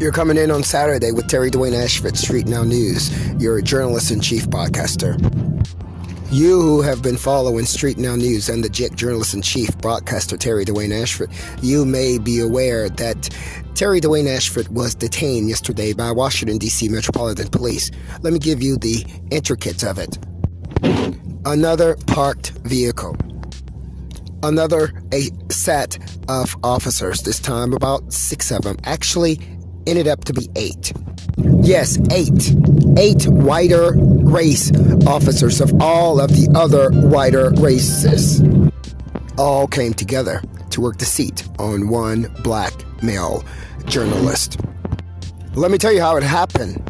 You're coming in on Saturday with Dwayne Ashford StreetNOW News, your journalist-in-chief broadcaster. You who have been following StreetNOW News and the JIT journalist-in-chief broadcaster Dwayne Ashford, you may be aware that Dwayne Ashford was detained yesterday by Washington, D.C. Metropolitan Police. Let me give you the intricacies of it. Another parked vehicle. Another set of officers, this time about 6 of them, actually ended up to be 8. Yes, 8. 8 whiter race officers of all of the other whiter races all came together to work the seat on one black male journalist. Let me tell you how it happened.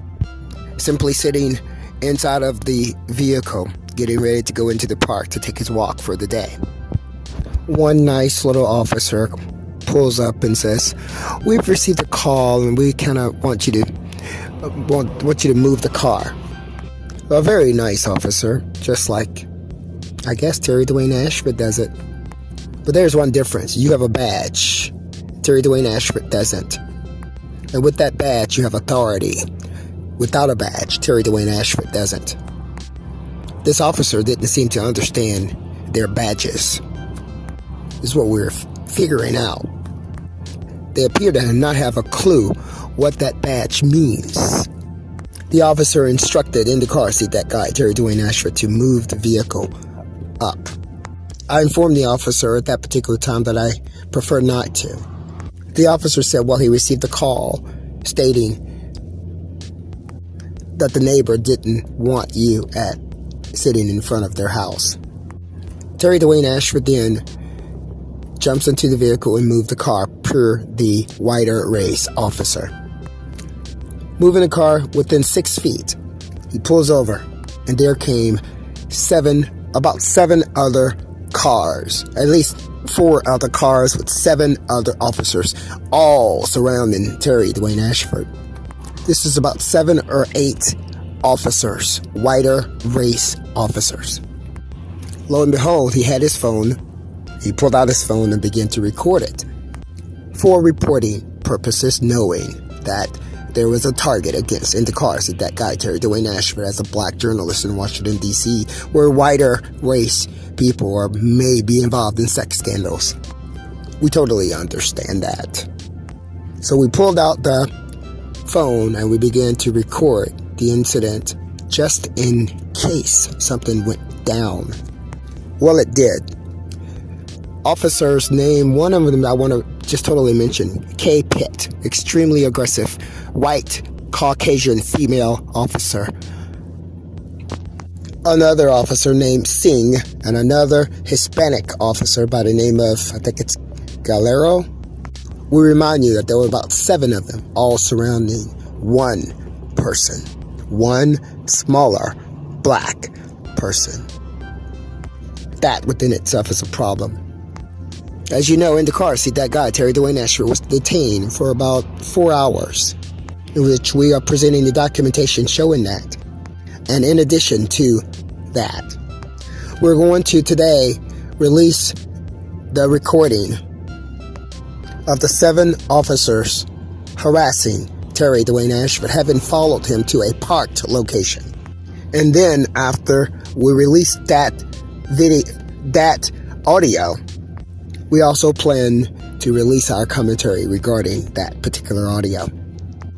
Simply sitting inside of the vehicle, getting ready to go into the park to take his walk for the day. One nice little officer pulls up and says, "We've received a call and we kind of want you to move the car." A very nice officer, just like, I guess, Dwayne Ashford does it. But there's one difference. You have a badge. Dwayne Ashford doesn't. And with that badge, you have authority. Without a badge, Dwayne Ashford doesn't. This officer didn't seem to understand their badges. This is what we're figuring out. They appear to not have a clue what that badge means. The officer instructed in the car seat that guy, Dwayne Ashford, to move the vehicle up. I informed the officer at that particular time that I prefer not to. The officer said, well, he received a call stating that the neighbor didn't want you sitting in front of their house. Dwayne Ashford then jumps into the vehicle and moved the car per the whiter race officer. Moving the car within 6 feet, he pulls over, and there came about seven other cars, at least 4 other cars with 7 other officers, all surrounding Dwayne Ashford. This is about 7 or 8 officers, whiter race officers. Lo and behold, he had his phone. He pulled out his phone and began to record it for reporting purposes, knowing that there was a target against in the car seat that guy, Dwayne Ashford, as a black journalist in Washington, D.C., where whiter race people may be involved in sex scandals. We totally understand that. So we pulled out the phone and we began to record the incident just in case something went down. Well, it did. Officer's name, one of them I want to just totally mention, K. Pitt, extremely aggressive, white, Caucasian female officer. Another officer named Singh, and another Hispanic officer by the name of, I think it's Galero. We remind you that there were about 7 of them, all surrounding one person, one smaller black person. That within itself is a problem. As you know, in the car seat, that guy, Dwayne Ashford, was detained for about 4 hours, in which we are presenting the documentation showing that. And in addition to that, we're going to today release the recording of the 7 officers harassing Dwayne Ashford, having followed him to a parked location. And then after we release that audio, we also plan to release our commentary regarding that particular audio.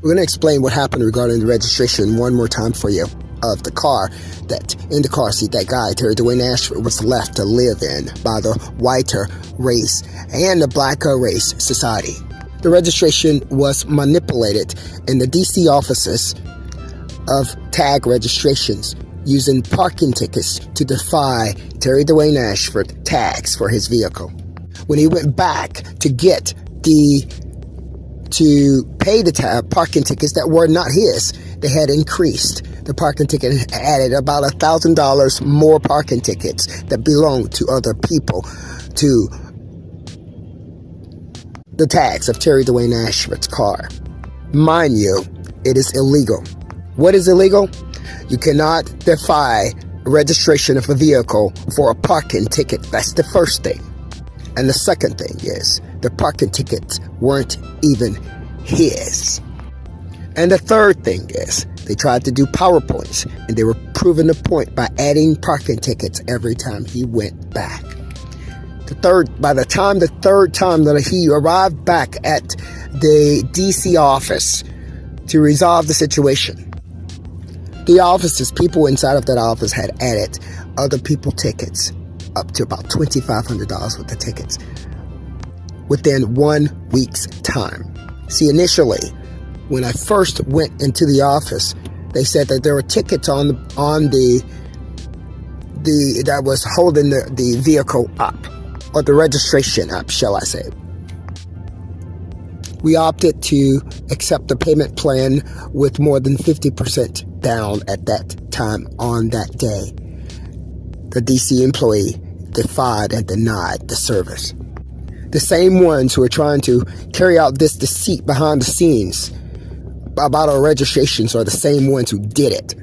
We're going to explain what happened regarding the registration one more time for you of the car that in the car seat that guy, Dwayne Ashford, was left to live in by the whiter race and the blacker race society. The registration was manipulated in the DC offices of tag registrations using parking tickets to defy Dwayne Ashford tags for his vehicle. When he went back to pay the parking tickets that were not his, they had increased the parking ticket and added about $1,000 more parking tickets that belonged to other people to the tags of Dwayne Ashford's car. Mind you, it is illegal. What is illegal? You cannot defy registration of a vehicle for a parking ticket. That's the first thing. And the second thing is, the parking tickets weren't even his. And the third thing is, they tried to do PowerPoints, and they were proving the point by adding parking tickets every time he went back. By the third time that he arrived back at the DC office to resolve the situation, the offices, people inside of that office had added other people tickets, up to about $2,500 worth of tickets, within 1 week's time. See, initially, when I first went into the office, they said that there were tickets on the that was holding the vehicle up, or the registration up, shall I say. We opted to accept the payment plan with more than 50% down at that time on that day. The DC employee defied and denied the service. The same ones who are trying to carry out this deceit behind the scenes about our registrations are the same ones who did it.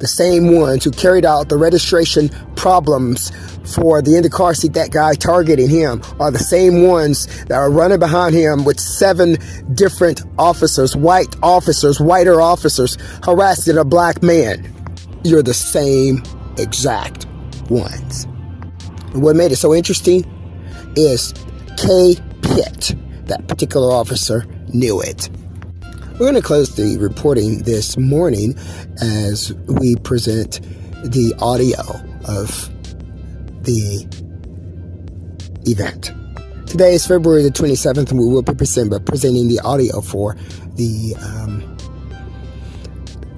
The same ones who carried out the registration problems for the in the car seat, that guy targeting him, are the same ones that are running behind him with 7 different officers, whiter officers, harassing a black man. You're the same exact ones. And what made it so interesting is K. Pitt, that particular officer, knew it. We're going to close the reporting this morning as we present the audio of the event. Today is February the 27th, and we will be presenting the audio for the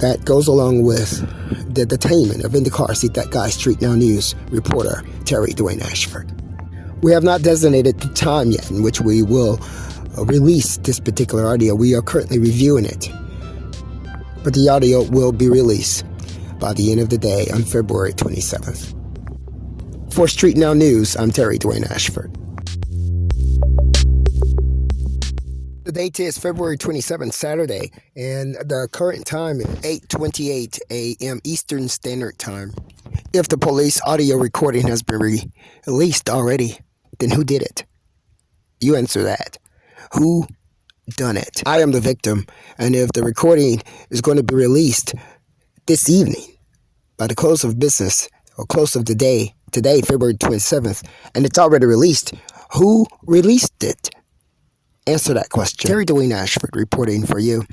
that goes along with the detainment of in the car seat that guy, StreetNOW News reporter Terry Dwayne Ashford. We have not designated the time yet in which we will release this particular audio. We are currently reviewing it, but the audio will be released by the end of the day on February 27th. For StreetNOW News, I'm Terry Dwayne Ashford. The date is February 27th, Saturday, and the current time is 8:28 a.m. Eastern Standard Time. If the police audio recording has been released already, then who did it? You answer that. Who done it? I am the victim, and if the recording is going to be released this evening by the close of business or close of the day, today, February 27th, and it's already released, who released it? Answer that question. Terry Dwayne Ashford reporting for you.